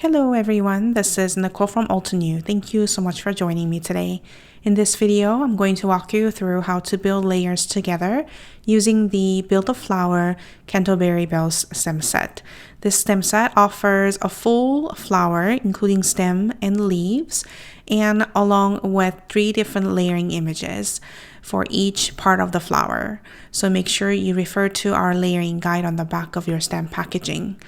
Hello everyone, this is Nicole from Altenew. Thank you so much for joining me today. In this video, I'm going to walk you through how to build layers together using the Build a Flower Canterbury Bells stem set. This stem set offers a full flower, including stem and leaves, and along with 3 different layering images for each part of the flower. So make sure you refer to our layering guide on the back of your stem packaging.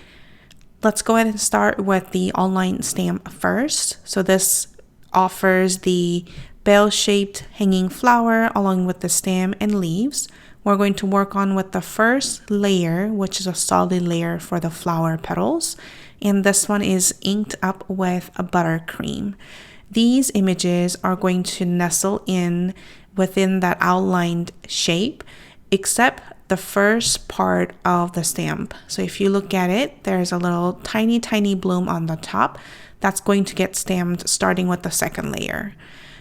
Let's go ahead and start with the online stamp first. So this offers the bell-shaped hanging flower along with the stem and leaves. We're going to work on with the first layer, which is a solid layer for the flower petals. And this one is inked up with a buttercream. These images are going to nestle in within that outlined shape, except the first part of the stamp. So if you look at it, there's a little tiny bloom on the top that's going to get stamped starting with the second layer.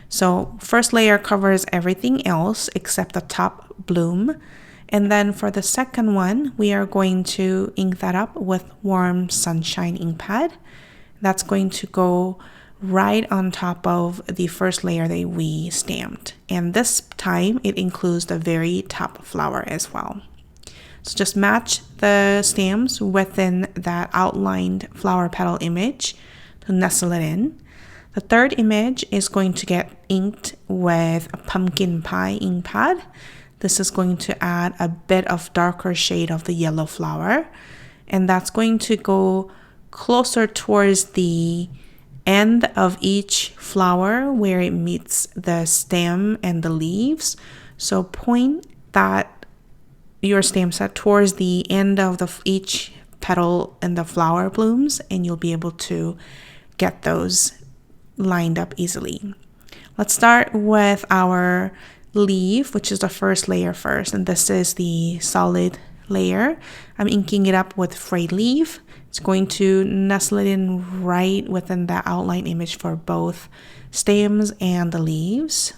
So first layer covers everything else except the top bloom. And then for the second one, we are going to ink that up with warm sunshine ink pad. That's going to go right on top of the first layer that we stamped. And this time it includes the very top flower as well. So just match the stamps within that outlined flower petal image to nestle it in. The third image is going to get inked with a pumpkin pie ink pad. This is going to add a bit of darker shade of the yellow flower. And that's going to go closer towards the end of each flower where it meets the stem and the leaves. So point that your stamp set towards the end of each petal and the flower blooms, and you'll be able to get those lined up easily. Let's start with our leaf, which is the first layer first, and this is the solid layer. I'm inking it up with frayed leaf. It's going to nestle it in right within the outline image for both stems and the leaves.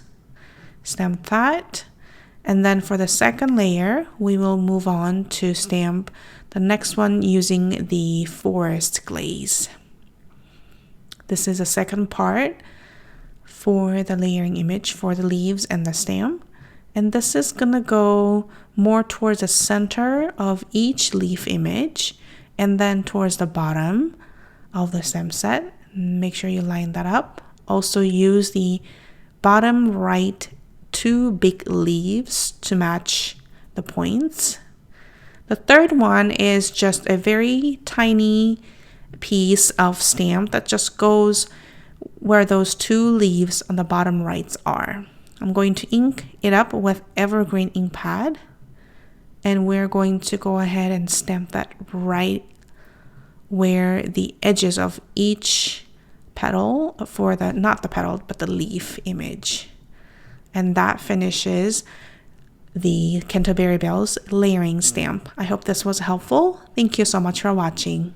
Stamp that. And then for the second layer, we will move on to stamp the next one using the forest glaze. This is the second part for the layering image for the leaves and the stem. And this is gonna go more towards the center of each leaf image and then towards the bottom of the stem set. Make sure you line that up. Also use the bottom right 2 big leaves to match the points. The third one is just a very tiny piece of stamp that just goes where those 2 leaves on the bottom rights are. I'm going to ink it up with evergreen ink pad, and we're going to go ahead and stamp that right where the edges of each petal for the, not the petal, but the leaf image. And that finishes the Canterbury Bells layering stamp. I hope this was helpful. Thank you so much for watching.